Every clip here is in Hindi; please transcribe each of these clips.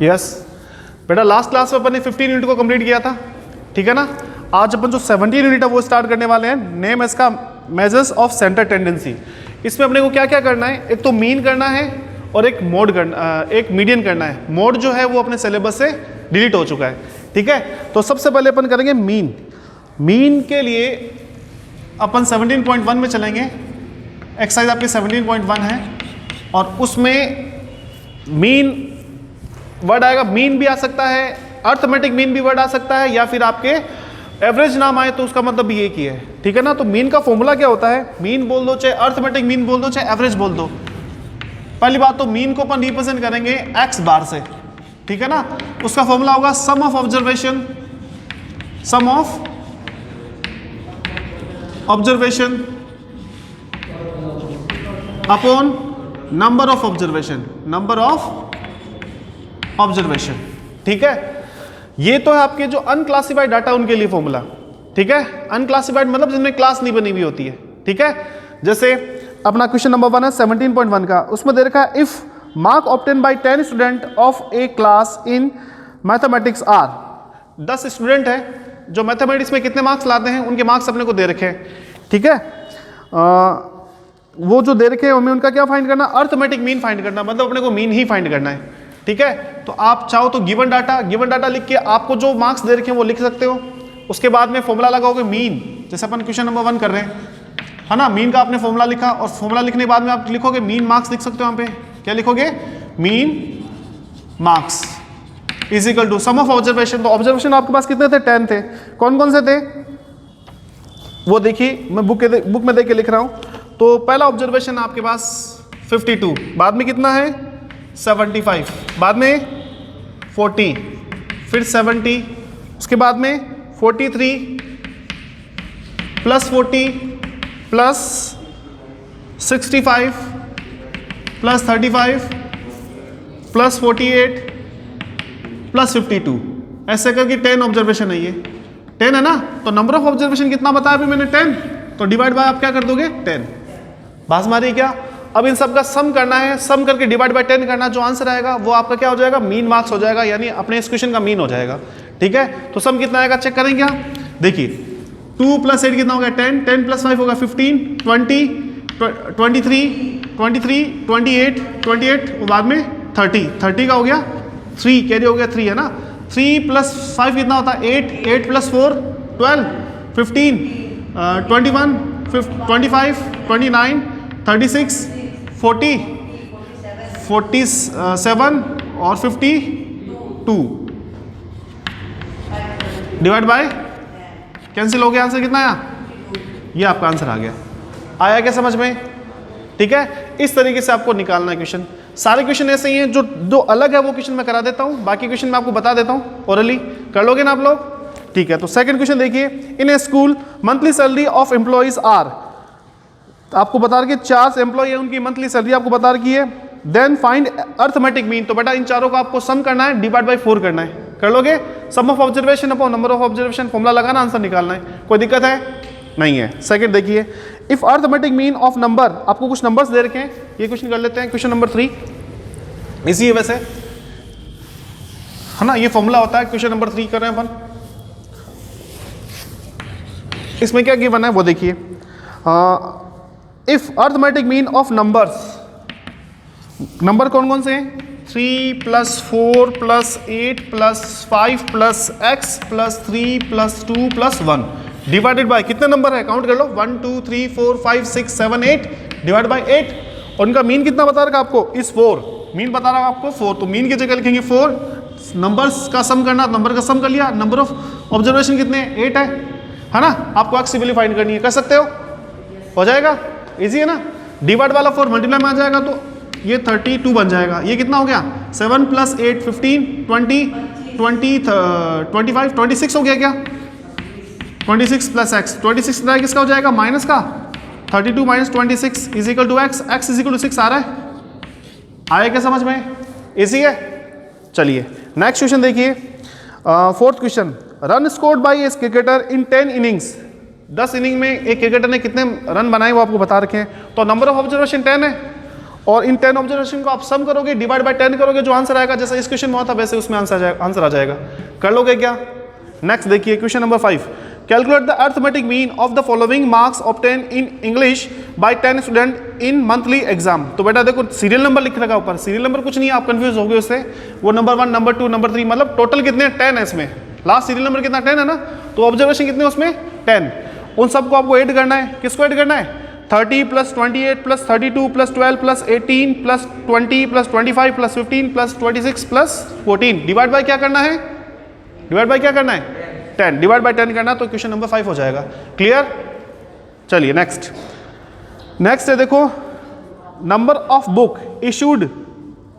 यस बेटा, लास्ट क्लास में अपन ने 15 यूनिट को कंप्लीट किया था, ठीक है ना। आज अपन जो 17 यूनिट है वो स्टार्ट करने वाले हैं। नेम है इसका मेजर्स ऑफ सेंटर टेंडेंसी। इसमें अपने को क्या क्या करना है, एक तो मीन करना है और एक मोड करना, एक मीडियन करना है। मोड जो है वो अपने सिलेबस से डिलीट हो चुका है, ठीक है। तो सबसे पहले अपन करेंगे मीन। मीन के लिए अपन 17.1 में चलेंगे। एक्सरसाइज आपकी 17.1 है और उसमें मीन वर्ड आएगा। मीन भी आ सकता है, अर्थमेटिक मीन भी वर्ड आ सकता है, या फिर आपके एवरेज नाम आए तो उसका मतलब भी एक ही है, ठीक है ना। तो मीन का फॉर्मूला क्या होता है, मीन बोल दो, चाहे अर्थमेटिक मीन बोल दो, चाहे एवरेज बोल दो। पहली बात तो मीन को अपन रिप्रेजेंट करेंगे एक्स बार से, ठीक है ना। उसका फॉर्मूला होगा sum of observation, sum of observation upon number of observation, number of observation, ठीक है। ये तो है आपके जो अनक्लासिफाइड डाटा उनके लिए फॉर्मूला, ठीक है। अनक्लासिफाइड मतलब जिनमें क्लास नहीं बनी हुई होती है, ठीक है। जैसे अपना क्वेश्चन नंबर 1 है 17.1 का, उसमें दे रखा है if mark obtain by 10 student of a class in mathematics are. 10 student है जो मैथमेटिक्स में कितने मार्क्स लाते हैं, उनके मार्क्स अपने को दे रखे हैं, ठीक है। वो जो दे रखे हैं हमें उनका क्या फाइंड करना, अर्थमेटिक मीन फाइंड करना, मतलब अपने को मीन ही फाइंड करना है, ठीक है। तो आप चाहो तो गिवन डाटा लिख के आपको जो मार्क्स दे रखे हैं वो लिख सकते हो। उसके बाद में फॉर्मूला लगाओगे मीन, जैसे अपन क्वेश्चन नंबर 1 कर रहे हैं, है ना। मीन का आपने फॉर्मूला लिखा और फॉर्मूला लिखने के बाद में आप लिखोगे मीन मार्क्स, लिख सकते हो यहाँ पे क्या लिखोगे, mean marks is equal to sum of observation. तो ऑब्जर्वेशन आपके पास कितने थे, 10 थे। कौन कौन से थे वो देखिए, मैं बुक में देख के लिख रहा हूँ। तो पहला ऑब्जर्वेशन आपके पास 52, बाद में कितना है 75, बाद में 40, फिर 70, उसके बाद में 43 plus 40 plus 65 plus 35 plus 48 plus 52, ऐसे करके 10 ऑब्जर्वेशन है। ये 10 है ना। तो नंबर ऑफ ऑब्जर्वेशन कितना बताया अभी मैंने, 10। तो डिवाइड बाय आप क्या कर दोगे, 10। बात मारी क्या। अब इन सब का सम करना है, सम करके डिवाइड बाय 10 करना, जो आंसर आएगा वो आपका क्या हो जाएगा, मीन मार्क्स हो जाएगा, यानी अपने इस क्वेश्चन का मीन हो जाएगा, ठीक है। तो सम कितना आएगा चेक करेंगे क्या, देखिए 2 + 8 कितना हो गया 10, 10 + 5 होगा 15, 20, 23, 28, 28 और बाद में 30 का हो गया 3, कैरी हो गया 3, है ना। 3 + 5 कितना होता है 8, 8 + 4 12, 15, 21, 25, 29, 36, 40, 47 और 52 डिवाइड बाय कैंसिल हो गया, आंसर कितना आया, ये आपका आंसर आ गया। आया क्या समझ में, ठीक है। इस तरीके से आपको निकालना है क्वेश्चन। सारे क्वेश्चन ऐसे ही हैं, जो अलग है वो क्वेश्चन मैं करा देता हूँ, बाकी क्वेश्चन मैं आपको बता देता हूँ ओरली, कर लोगे ना आप लोग, ठीक है। तो सेकंड क्वेश्चन देखिए, in a school monthly salary of employees are, आपको बता रखी 4 एम्प्लॉय है, उनकी मंथली सैलरी आपको बता रखी है। देन फाइंड अर्थमेटिक मीन, तो बेटा इन चारों को आपको सम करना है, डिवाइड बाय 4 करना है, कर लोगे। Sum of observation upon number of observation, formula लगाना, आंसर निकालना है, कोई दिक्कत है नहीं है। सेकंड देखिए, if arithmetic mean of number, आपको कुछ नंबर्स दे रखे हैं, ये क्वेश्चन कर लेते हैं। क्वेश्चन नंबर 3 इसी है वैसे, है ना, ये फॉर्मूला होता है। क्वेश्चन नंबर 3 कर रहे हैं अपन, इसमें क्या गिवन है वो देखिए। If arithmetic mean of numbers, number कौन कौन से हैं, 3 + 4 + 8 + 5 + x + 3 + 2 + 1 डिवाइडेड बाय कितने नंबर है, काउंट कर लो, 1 2 3 4 5 6 7 8 डिवाइड बाय 8। और उनका मीन कितना बता रखा आपको, इस 4, मीन बता रहा आपको 4, तो मीन की जगह लिखेंगे 4। नंबर्स का सम करना, नंबर का सम कर लिया। नंबर ऑफ ऑब्जर्वेशन कितने, 8 है ना। आपको एक्स की वैल्यू फाइंड करनी है, कर सकते हो जाएगा, इजी है ना। डिवाइड वाला 4 मल्टीप्लाई में आ जाएगा तो ये 32 बन जाएगा। ये कितना हो गया, 7 + 8 15, 20, 25, 26 हो गया क्या, 26 + x, 26 किसका हो जाएगा, माइनस का, 32 - 26 is equal to x, x is equal to 6 आ रहा है, आया क्या समझ में, इजी है। चलिए नेक्स्ट क्वेश्चन देखिए, fourth question, run scored by a cricketer in 10 innings, 10 inning में एक क्रिकेटर ने कितने रन बनाए वो आपको बता रखे हैं। तो नंबर ऑफ ऑब्जर्वेशन 10 है और इन 10 ऑब्जर्वेशन को आप सम करोगे, डिवाइड बाय 10 करोगे, जो आंसर आएगा, जैसे इस क्वेश्चन में हुआ था वैसे उसमें आंसर आ जाएगा। कर लोगे क्या? नेक्स्ट देखिए question number 5, calculate the arithmetic mean of the following marks obtain in English by 10 student in monthly exam. तो बेटा देखो सीरियल नंबर लिख रखा ऊपर, सीरियल नंबर कुछ नहीं है, आप कंफ्यूज हो गए उससे, वो नंबर 1, नंबर 2, नंबर 3, मतलब टोटल कितने 10 है इसमें, लास्ट सीरियल नंबर कितना 10 है ना, तो ऑब्जर्वेशन कितने उसमें 10, उन सबको आपको ऐड करना है। किसको ऐड करना है? 30 + 28 + 32 + 12 + 18 + 20 + 25 + 15 + 26 + 14 डिवाइड बाय क्या करना है? डिवाइड बाय क्या करना है? 10 डिवाइड बाय 10 करना, तो क्वेश्चन नंबर 5 हो जाएगा। क्लियर? चलिए नेक्स्ट है देखो, number of book issued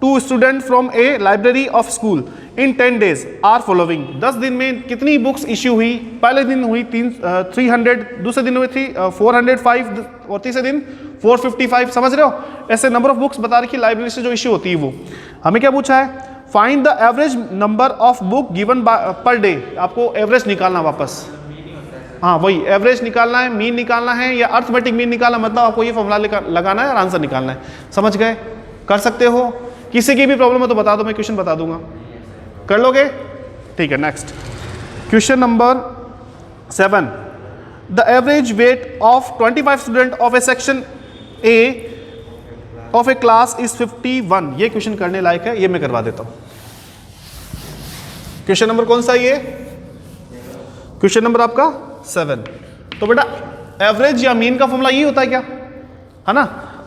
to student from a library of school in 10 days are following. 10 दिन में कितनी बुक्स इश्यू हुई? पहले दिन हुई 300, दूसरे दिन हुई थी 405 और तीसरे दिन 455। समझ रहे हो? ऐसे नंबर ऑफ बुक्स बता रखी लाइब्रेरी से जो इश्यू होती है वो। हमें क्या पूछा है? Find the average number of book given per day. आपको एवरेज निकालना वापस, हाँ वही एवरेज निकालना है, मीन निकालना है या अर्थमेटिक मीन निकालना, मतलब आपको ये फॉर्मूला लगाना है और आंसर निकालना है। समझ गए? कर सकते हो? किसी की भी प्रॉब्लम है तो बता दो, मैं क्वेश्चन बता दूंगा। कर लोगे? ठीक है। Next question number 7, the average weight of 25 student of A section A of a class is 51। ये क्वेश्चन करने लायक है, ये मैं करवा देता हूं। क्वेश्चन नंबर कौन सा है ये? क्वेश्चन नंबर आपका 7। तो बेटा एवरेज या मीन का फॉर्मूला ये होता है क्या, है ना?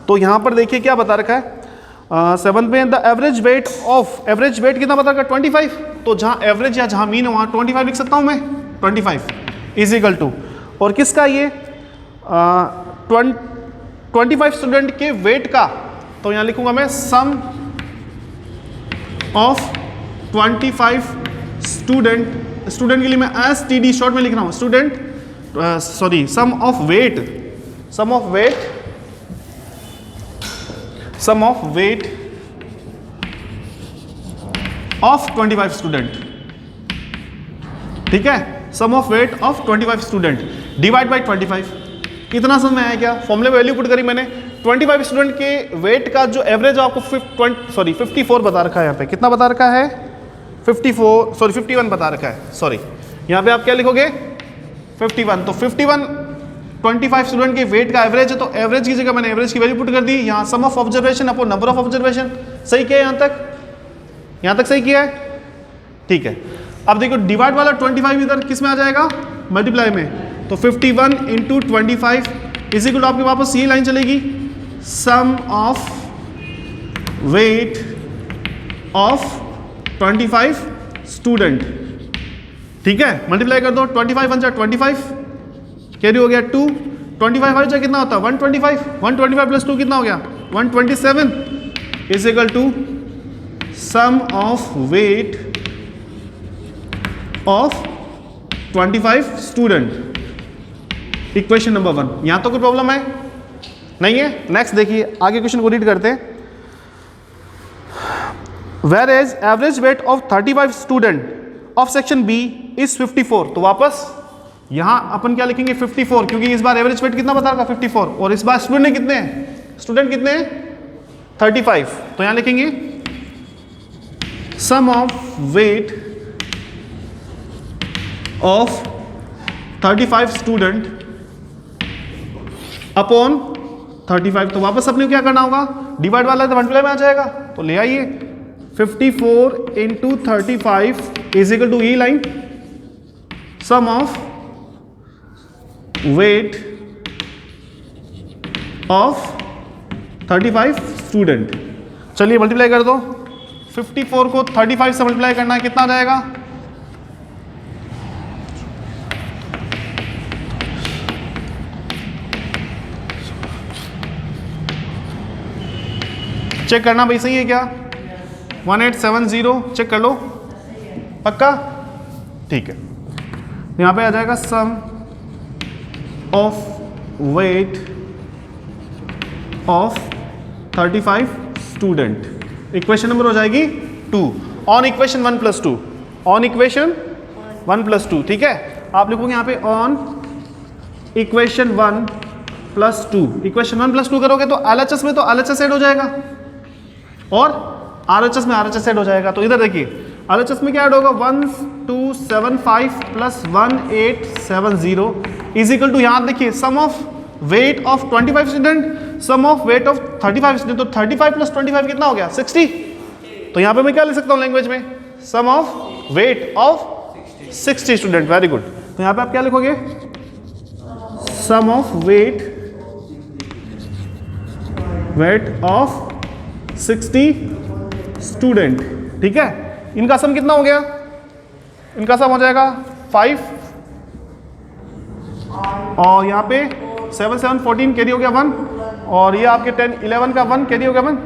तो यहां पर देखिए क्या बता रखा है 7 में, the average weight of, average weight कितना बता रखा है? 25। तो जहां एवरेज या जहां मीन है वहां 25 लिख सकता हूं मैं, 25 इज इक्वल टू, और किसका ये 25 स्टूडेंट के वेट का, तो यहां लिखूंगा मैं सम ऑफ 25 स्टूडेंट, स्टूडेंट के लिए मैं STD शॉर्ट में लिख रहा हूं, student sorry sum of weight, sum of weight, sum of weight of 25 student. ठीक है, sum of weight of 25 student divide by 25। इतना समझ में आया क्या? फॉर्मूले में वैल्यू पुट करी मैंने, 25 स्टूडेंट के वेट का जो एवरेज आपको 54 बता रखा है, यहाँ पे कितना बता रखा है? 51 बता रखा है, सॉरी यहाँ पे आप क्या लिखोगे? 51। तो 51 25 स्टूडेंट के वेट का एवरेज है, तो एवरेज की जगह मैंने एवरेज की वैल्यू पुट कर दी। यहाँ sum of observation upon number of observation. सही किया यहाँ तक सही किया है? ठीक है। अब देखो डिवाइड वाला 25 इधर किस में आ जाएगा? मल्टीप्लाई में। तो 51 × 25 इज इक्वल टू आपके वापस ये लाइन चलेगी, सम ऑफ वेट ऑफ 25 स्टूडेंट। ठीक है, मल्टीप्लाई कर दो, 25 × 1 = 25, कैरी हो गया 2, 25 हर जगह कितना होता है? 125, 125 + 2 कितना हो गया? 127 is equal to sum of weight of 25 student. Equation number 1। यहां तो कोई प्रॉब्लम है नहीं है? नेक्स्ट देखिए, आगे क्वेश्चन को रीड करते हैं। Whereas average weight of 35 student of section B is 54। तो वापस यहां अपन क्या लिखेंगे? 54, क्योंकि इस बार एवरेज वेट कितना बता रहा? 54, और इस बार स्टूडेंट कितने हैं? स्टूडेंट कितने हैं? 35। तो यहां लिखेंगे sum of weight of 35 student upon 35। तो वापस अपने क्या करना होगा? डिवाइड वाला तो मल्टीप्लाई में आ जाएगा, तो ले आइए 54 × 35 इज इक्वल टू ये line, sum of weight of 35 student. चलिए मल्टीप्लाई कर दो, 54 को 35 से मल्टीप्लाई करना है, कितना आ जाएगा? चेक करना भाई, सही है क्या? 1870 चेक कर लो, पक्का? ठीक है, यहां पे आ जाएगा sum of weight of 35 student. Equation number हो जाएगी 2 ऑन इक्वेशन 1 + 2, ऑन इक्वेशन 1 + 2। ठीक है, आप लिखोगे यहां पे ऑन इक्वेशन 1 + 2। इक्वेशन 1 + 2 करोगे तो LHS में तो LHS ऐड हो जाएगा, और RHS में RHS ऐड हो जाएगा। तो इधर देखिए RHS में क्या ऐड होगा 1275 प्लस 1870 इज इक्वल टू, यहाँ देखिए sum of weight of 25 student, sum of weight of 35 student. तो 35 प्लस 25 कितना हो गया 60। तो यहाँ पे मैं क्या लिख सकता हूँ लैंग्वेज में, sum of weight of 60 student. Very good. तो यहाँ पे आप क्या लिखोगे, sum of weight of 60 student. ठीक है, इनका सम कितना हो गया, इनका सम हो जाएगा 5 और यहाँ पे 7 7 14 कैरी हो गया 1 और ये आपके 10 11 का 1 कैरी हो गया 1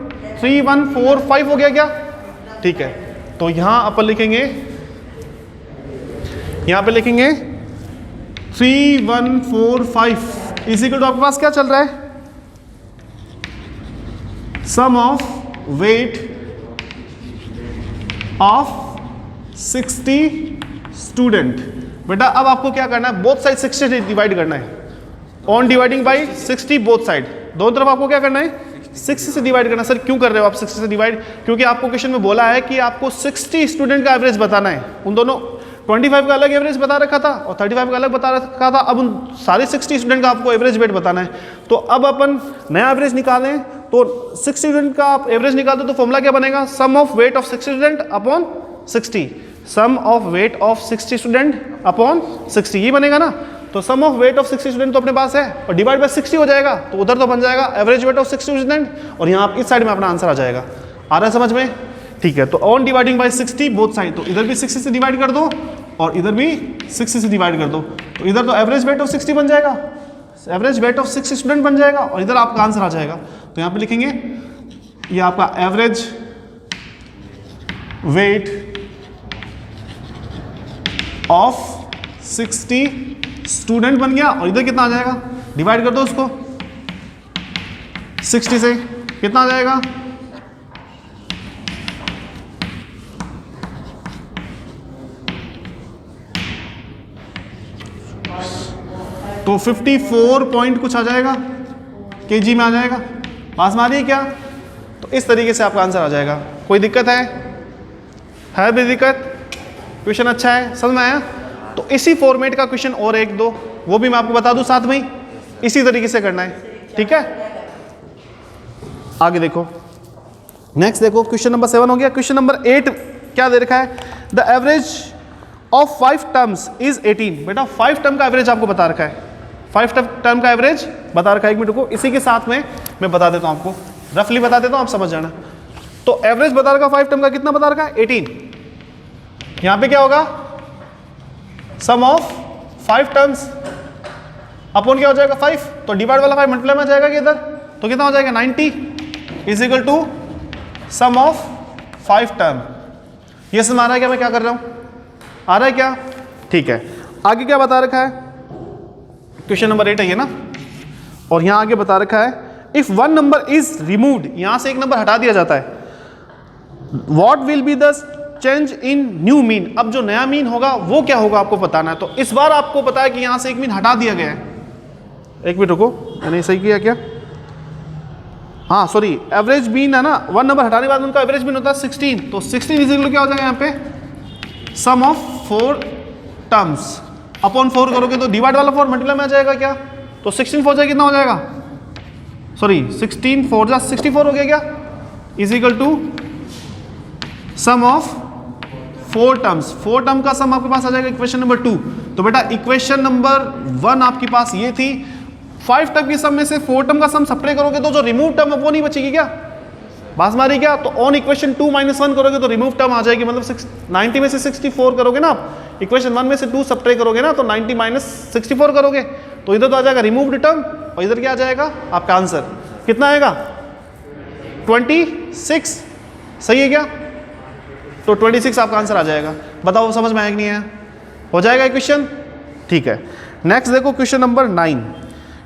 3 1 4 5 हो गया क्या। ठीक है, तो यहाँ अपन लिखेंगे, यहाँ पे लिखेंगे 3 1 4 5 इज इक्वल टू आपके पास क्या चल रहा है, sum of weight of 60 student. बेटा अब आपको क्या करना है, बोथ साइड 60 से डिवाइड करना है, on dividing by 60 both side, दोनों तरफ आपको क्या करना है 60 से डिवाइड करना। सर क्यों कर रहे हो आप 60 से डिवाइड, क्योंकि आपको क्वेश्चन में बोला है कि आपको 60 स्टूडेंट का एवरेज बताना है। उन दोनों 25 का अलग एवरेज बता रखा था और 35 का अलग बता रखा था, अब उन सारे 60 स्टूडेंट का आपको एवरेज वेट बताना है। तो अब अपन नया एवरेज निकालें, तो 60 स्टूडेंट का आप एवरेज निकालते तो फॉर्मूला क्या बनेगा, sum of weight of 60 student upon 60, sum of weight of 60 student upon 60, ये बनेगा ना। तो sum of weight of 60 student तो अपने पास है और डिवाइड बाय 60 हो जाएगा, तो उधर तो बन जाएगा एवरेज वेट ऑफ 60 स्टूडेंट और यहाँ आप इस साइड में अपना आंसर आ जाएगा। आ रहा है समझ में। ठीक है, तो on dividing by 60 both side, तो इधर भी 60 से डिवाइड कर दो और इधर भी 60 से डिवाइड कर दो, तो इधर तो एवरेज वेट ऑफ 60 बन जाएगा, एवरेज वेट ऑफ 60 स्टूडेंट बन जाएगा और इधर आपका आंसर आ जाएगा। तो यहाँ पे लिखेंगे ये आपका एवरेज वेट ऑफ 60 स्टूडेंट बन गया और इधर कितना आ जाएगा, डिवाइड कर दो उसको 60 से, कितना आ जाएगा तो 54 पॉइंट कुछ आ जाएगा, केजी में आ जाएगा। पास में आ रही है क्या। तो इस तरीके से आपका आंसर आ जाएगा। कोई दिक्कत है भी दिक्कत, क्वेश्चन अच्छा है, समझ में आया। तो इसी फॉर्मेट का क्वेश्चन और एक दो वो भी मैं आपको बता दूं साथ में ही, इसी तरीके से करना है। ठीक है, आगे देखो, नेक्स्ट देखो, क्वेश्चन नंबर 7 हो गया। क्वेश्चन नंबर 8 क्या दे रखा है, the average of 5 terms is 18। बेटा 5 टर्म का एवरेज आपको बता रखा है, 5 टर्म का एवरेज बता रखा है। 1 मिनट को इसी के साथ में मैं बता देता हूं आपको, रफली बता देता हूं, आप समझ जाना। तो एवरेज बता रखा 5 टर्म का, कितना बता रखा है 18। यहां पे क्या होगा, सम ऑफ 5 टर्म्स अपॉन क्या हो जाएगा 5, तो डिवाइड वाला 5 मल्टीप्लाई में जाएगा कि इधर, तो कितना हो जाएगा 90 is equal to sum of 5 term. ये समझ आ रहा है क्या मैं क्या कर रहा हूं, आ रहा है क्या। ठीक है, आगे क्या बता रखा है, क्वेश्चन नंबर 8 है ये ना, और यहां आगे बता रखा है इफ 1 नंबर इज रिमूव्ड, यहां से 1 नंबर हटा दिया जाता है, what will be the change in new mean. अब जो नया मीन होगा वो क्या होगा आपको बताना है। तो इस बार आपको पता है कि यहां से 1 मीन हटा दिया गया है। 1 मिनट रुको, मैंने सही किया क्या, हाँ सॉरी, एवरेज मीन है ना, 1 नंबर हटाने के बाद उनका एवरेज मीन होता है 16, तो 16 इक्वल क्या हो जाएगा यहाँ पे सम ऑफ 4 टर्म्स अपॉन 4 करोगे तो डिवाइड वाला 4 मल्टीप्लाई में आ जाएगा क्या, तो 16 4 जाए कितना हो जाएगा, सॉरी 16 4 जा 64 हो गया क्या, is equal to sum of 4 terms. 4 term का सम आपके पास आ जाएगा इक्वेशन नंबर 2। तो बेटा इक्वेशन नंबर 1 आपके पास ये थी, 5 टर्म की सम में से 4 टर्म का सम सप्लाई करोगे तो जो रिमूव टर्म है वो नहीं बचेगी क्या, बात मारी क्या। तो ऑन इक्वेशन 2 - 1 करोगे तो रिमूव टर्म आ जाएगी, मतलब 90 में से 64 करोगे ना आप, इक्वेशन 1 में से 2 सब्ट्रैक्ट करोगे ना, तो 90 - 64 करोगे तो इधर तो आ जाएगा रिमूव्ड टर्म और इधर क्या आ जाएगा आपका आंसर, कितना आएगा 26। सही है क्या, तो 26 आपका आंसर आ जाएगा। बताओ समझ में आया कि नहीं आया, हो जाएगा क्वेश्चन। ठीक है, नेक्स्ट देखो क्वेश्चन नंबर 9।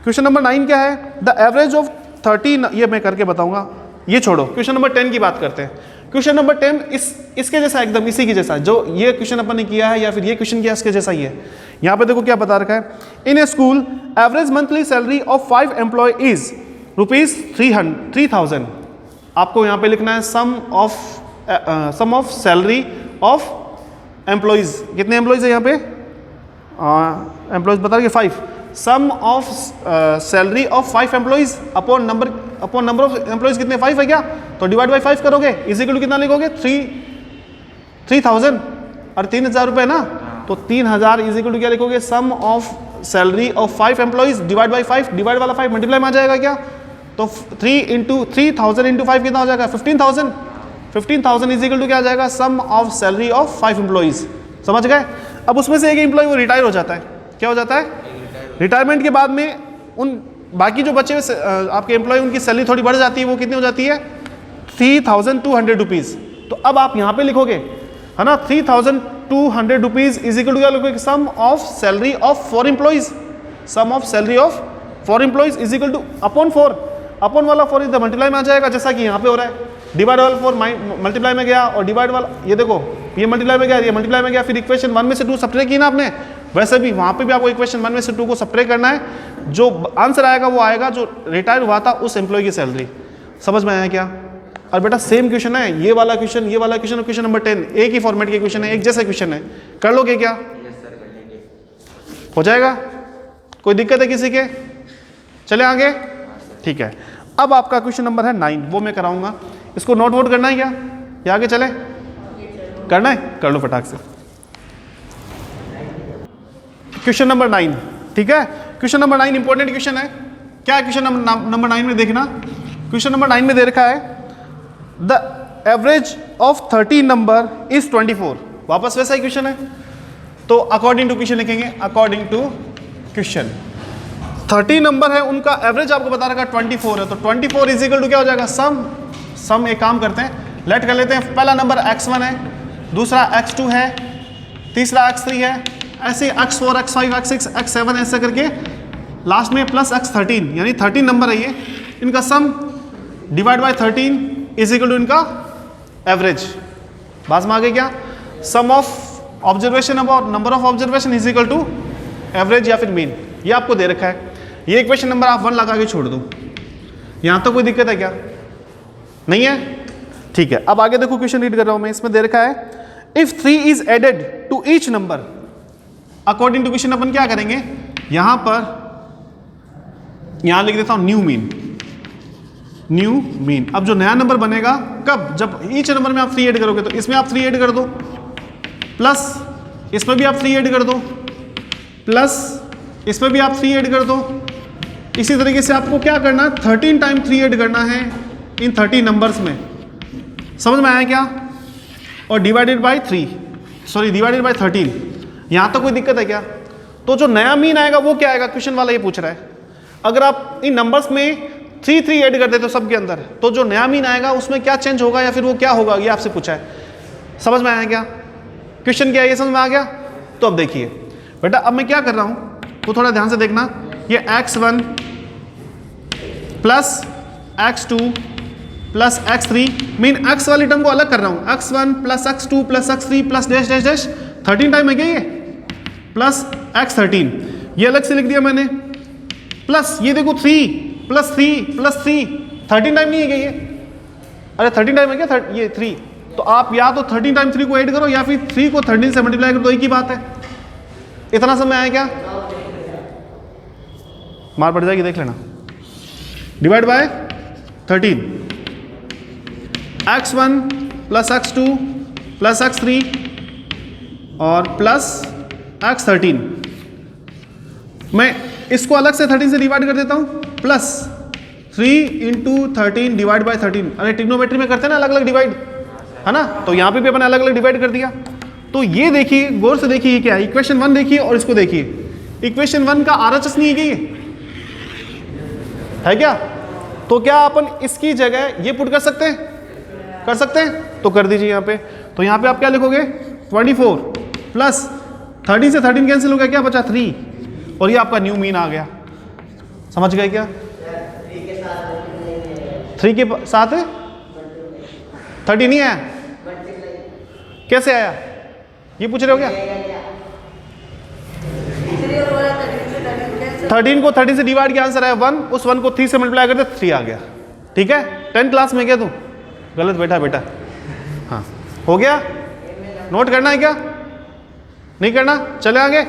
क्वेश्चन नंबर 9 क्या है, द एवरेज ऑफ 30, ये मैं करके बताऊंगा, ये छोड़ो, क्वेश्चन नंबर 10 की बात करते हैं। क्वेश्चन नंबर 10 इसके जैसा, एकदम इसी के जैसा, जो ये क्वेश्चन अपन ने किया है या फिर ये क्वेश्चन किया इसके जैसा ही है। यहाँ पे देखो क्या बता रखा है, in a school average monthly salary of 5 employee is ₹3000। आपको यहाँ पे लिखना है sum of salary of employees. कितने एम्प्लॉइज है यहाँ पे? एम्प्लॉइज बता रहे 5। Sum of salary of 5 employees upon number of employees कितने 5 है क्या? तो डिवाइड बाई 5 करोगे, इज इक्वल टू कितना लिखोगे? 3000 और 3000 रुपये ना, तो 3000 इज इक्वल टू क्या लिखोगे? Sum of salary of 5 employees divide by 5, divide वाला 5 मल्टीप्लाई में आ जाएगा क्या? तो 3000 इंटू 5 कितना हो जाएगा? 15,000। 15,000 इज इक्वल टू क्या आ जाएगा? Sum of salary of 5 employees. समझ गए? अब उसमें से एक एम्प्लॉय वो रिटायर हो जाता है, क्या हो जाता है? रिटायरमेंट के बाद में उन बाकी जो बचे हुए आपके एम्प्लॉय, उनकी सैलरी थोड़ी बढ़ जाती है, वो कितनी हो जाती है? 3,200 रुपीज़। तो अब आप यहाँ पे लिखोगे, है ना, 3,200 रुपीज़ इज इक्वल टू क्या लिखोगे? Sum of salary of 4 employees. Sum of salary of 4 employees is equal to upon 4। Upon वाला 4 इधर मल्टीप्लाई में आ जाएगा, जैसा कि यहाँ पे हो रहा है। डिवाइड वाला 4 मल्टीप्लाई में गया, और डिवाइड वाला ये देखो, ये मल्टीप्लाई में गया, ये मल्टीप्लाई में गया, फिर इक्वेशन 1 में से 2 सब्ट्रैक्ट की ना आपने, वैसे भी वहाँ पे भी आपको इक्वेशन 1 में से 2 को सब्ट्रैक्ट करना है। जो आंसर आएगा वो आएगा जो रिटायर हुआ था उस एम्प्लॉय की सैलरी। समझ में आया क्या? और बेटा सेम क्वेश्चन है, ये वाला क्वेश्चन, ये वाला क्वेश्चन और क्वेश्चन नंबर 10 एक ही फॉर्मेट के क्वेश्चन है, एक जैसा क्वेश्चन है। कर लोगे क्या? हो जाएगा? कोई दिक्कत है किसी के? चले आगे? ठीक है। अब आपका क्वेश्चन नंबर है 9, वो मैं कराऊंगा। इसको नोट वोट करना है क्या, या आगे चले? करना है? कर लो फटाक से। क्वेश्चन नंबर 9, ठीक है। क्वेश्चन नंबर 9 इंपॉर्टेंट क्वेश्चन है। क्या क्वेश्चन नंबर 9 में देखना? क्वेश्चन नंबर 9 में दे रखा है the average of 13 number is 24। वापस वैसा ही क्वेश्चन है, तो अकॉर्डिंग टू क्वेश्चन लिखेंगे। अकॉर्डिंग टू क्वेश्चन 30 नंबर है, उनका एवरेज आपको बता रखा 24 है, तो 24 इज इक्वल टू क्या हो जाएगा? सम एक काम करते हैं, लेट कर लेते हैं। पहला नंबर x1 है, दूसरा x2 है, तीसरा x3 है, ऐसे x4, x5, x6, x7 ऐसे करके लास्ट में प्लस x13, यानी 13 नंबर है ये। इनका sum divide by 13 is equal to इनका एवरेज। बात में आ गई क्या? Sum of observation about number of observation is equal to average या फिर मीन। ये आपको दे रखा है। ये क्वेश्चन नंबर आप 1 लगा के छोड़ दो। यहाँ तो कोई दिक्कत है क्या? नहीं है? ठीक है। अब आगे देखो, क्वेश्चन रीड कर रहा हूं मैं। इसमें दे रखा है if 3 is added to each number, according to question अपन क्या करेंगे? यहां लिख देता हूं न्यू मीन। अब जो नया नंबर बनेगा कब? जब ईच नंबर में आप 3 ऐड करोगे, तो इसमें आप 3 ऐड कर दो, प्लस इसमें भी आप 3 ऐड कर दो, प्लस इसमें भी आप 3 ऐड कर दो। इसी तरीके से आपको क्या करना है? 13 टाइम 3 ऐड करना है इन 30 नंबर्स में। समझ में आया क्या? और डिवाइडेड बाय 13। यहां तो कोई दिक्कत है क्या? तो जो नया मीन आएगा वो क्या आएगा? क्वेश्चन वाला ये पूछ रहा है। अगर आप इन नंबर्स में 3 ऐड कर देते हो सबके अंदर, तो जो नया मीन आएगा उसमें क्या चेंज होगा या फिर वो क्या होगा, ये आपसे पूछा है। समझ में आया क्या? क्वेश्चन क्या है ये समझ में आ गया? तो अब देखिए बेटा, अब मैं क्या कर रहा हूं वो थोड़ा ध्यान से देखना। ये x1 plus x2 plus x3, mean x वाली टर्म को अलग कर रहा हूं। x1 plus x2 plus x3 plus dash dash dash 13 time है क्या ये? प्लस x13, ये अलग से लिख दिया मैंने। प्लस ये देखो 3 प्लस 3 प्लस 3, 13 टाइम नहीं है क्या ये? अरे 13 टाइम है क्या ये 3? तो आप या तो 13 टाइम 3 को ऐड करो या फिर 3 को 13 से मल्टीप्लाई करो, तो एक ही बात है। इतना समय आया क्या? मार पड़ जाएगी, देख लेना। Divide by 13, x1 plus x2 plus x3 और प्लस x13। मैं इसको अलग से 13 से डिवाइड कर देता हूं, प्लस 3 इंटू 13 डिवाइड बाय 13। अरे ट्रिग्नोमेट्री में करते हैं ना अलग अलग डिवाइड, है ना? तो यहां पे भी अपन अलग अलग डिवाइड कर दिया। तो ये देखिए, गौर से देखिए, ये क्या है? इक्वेशन 1 देखिए और इसको देखिए। इक्वेशन 1 का RHS नहीं है क्या? है क्या? तो क्या अपन इसकी जगह ये पुट कर सकते हैं? कर सकते हैं, तो कर दीजिए यहाँ पे। तो यहाँ पे आप क्या लिखोगे? 24 प्लस 13 से 13 कैंसिल हो गया, क्या बचा? 3, और ये आपका न्यू मीन आ गया। समझ गए क्या? 3 के साथ 30 नहीं आया, कैसे आया ये पूछ रहे हो क्या? 13 को 30 से डिवाइड किया, आंसर आया 1। उस 1 को 3 से मल्टीप्लाई करते 3 आ गया। ठीक है? 10th क्लास में क्या तू? गलत बैठा बेटा। हाँ हो गया, नोट करना है क्या, नहीं करना, चले आगे।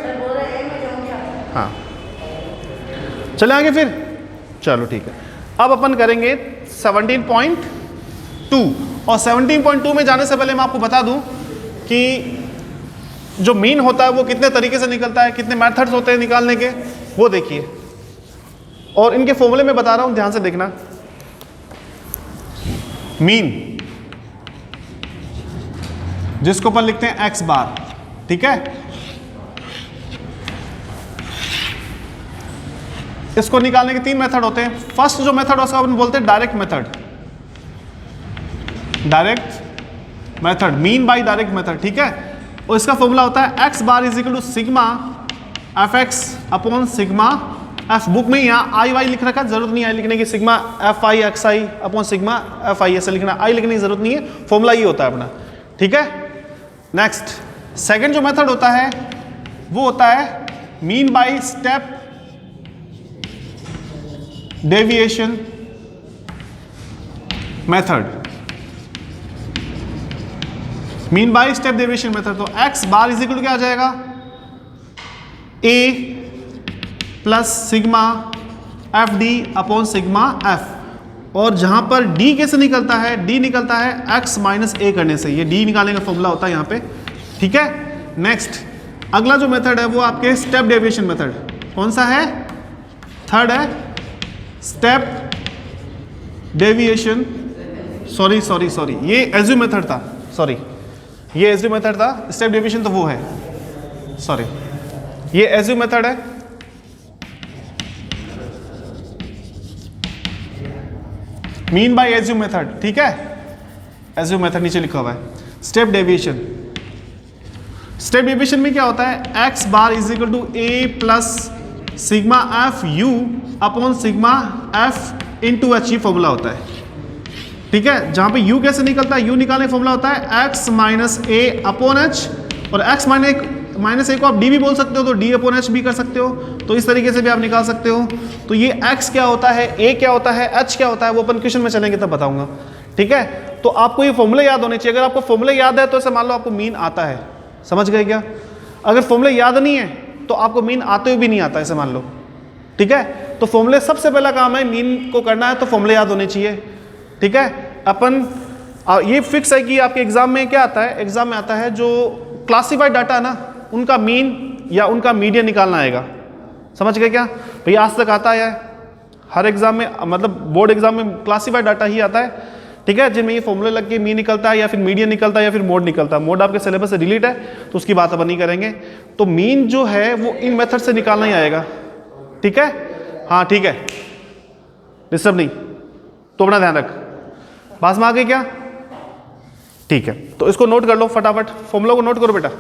हाँ चले आगे फिर, चलो ठीक है। अब अपन करेंगे 17.2 और 17.2 में जाने से पहले मैं आपको बता दूं कि जो मीन होता है वो कितने तरीके से निकलता है, कितने मेथड्स होते हैं निकालने के, वो देखिए। और इनके फॉर्मूले में बता रहा हूं, ध्यान से देखना। मीन जिसको अपन लिखते हैं एक्स बार, ठीक है। इसको निकालने के 3 मेथड होते हैं। फर्स्ट जो मेथड उसका अपन बोलते हैं direct method, direct method, mean by direct method, ठीक है। और इसका फॉर्मूला होता है x bar is equal to sigma f x upon sigma f. Book में यहाँ आई वाई लिख रखा है, जरूरत नहीं है लिखने की, sigma F I x I upon sigma F I, ऐसे लिखना, आई लिखने की जरूरत नहीं है, फॉर्मूला ये होता है अपना, ठीक है। नेक्स्ट सेकंड जो मेथड होता है वो होता है mean by step deviation method, mean by step deviation method. तो x bar is equal to क्या आ जाएगा, A plus sigma F D upon sigma F. और जहां पर डी कैसे निकलता है, डी निकलता है एक्स माइनस ए करने से, ये डी निकालने का फॉर्मूला होता है यहाँ पे, ठीक है। नेक्स्ट अगला जो मेथड है वो आपके स्टेप डेविएशन मेथड, कौन सा है, थर्ड है स्टेप डेविएशन, सॉरी ये एज्यू मेथड था, सॉरी ये एज्यू मेथड था, स्टेप डेविएशन तो वो है, सॉरी ये एज्यू मेथड है। मीन बाय एज्यू मेथड, ठीक है, एज्यू मेथड नीचे लिखा हुआ है। स्टेप डेविएशन, स्टेप डेविएशन में क्या होता है, x bar is equal to a plus sigma f u upon sigma f into h, ये फॉर्मूला होता है, ठीक है। जहां पे u कैसे निकलता है, u निकालने का फॉर्मूला होता है x माइनस ए अपॉन एच, और x माइनस ए को आप d भी बोल सकते हो, तो d अपॉन एच भी कर सकते हो, तो इस तरीके से भी आप निकाल सकते हो। तो ये x क्या होता है, a क्या होता है, h क्या होता है, वो अपन क्वेश्चन में चलेंगे तब बताऊंगा, ठीक है। तो आपको ये फॉर्मूले याद होने चाहिए। अगर आपको फॉर्मूले याद है तो ऐसे मान लो आपको मीन आता है, समझ गए क्या। अगर फॉर्मूले याद नहीं है तो आपको मीन आते हुए भी नहीं आता, ऐसे मान लो, ठीक है। तो फॉर्मूले सबसे पहला काम है, मीन को करना है तो फॉर्मूले याद होने चाहिए, ठीक है। अपन ये फिक्स है कि आपके एग्जाम में क्या आता है, एग्जाम में आता है जो क्लासिफाइड डाटा है ना, उनका मीन या उनका मीडियन निकालना आएगा, समझ गए क्या भैया। आज तक आता है हर एग्जाम में, मतलब बोर्ड एग्जाम में क्लासिफाइड डाटा ही आता है, ठीक है, जिनमें ये फॉर्मूले लग के मीन निकलता है या फिर मीडियन निकलता है या फिर मोड निकलता है। मोड आपके सिलेबस से डिलीट है तो उसकी बात अपन नहीं करेंगे। तो मीन जो है वो इन मेथड से निकालना ही आएगा, ठीक है। हाँ ठीक है, डिस्टर्ब नहीं, तो अपना ध्यान रख। पास में आ गई क्या, ठीक है। तो इसको नोट कर लो फटाफट, फॉर्मूला को नोट करो बेटा।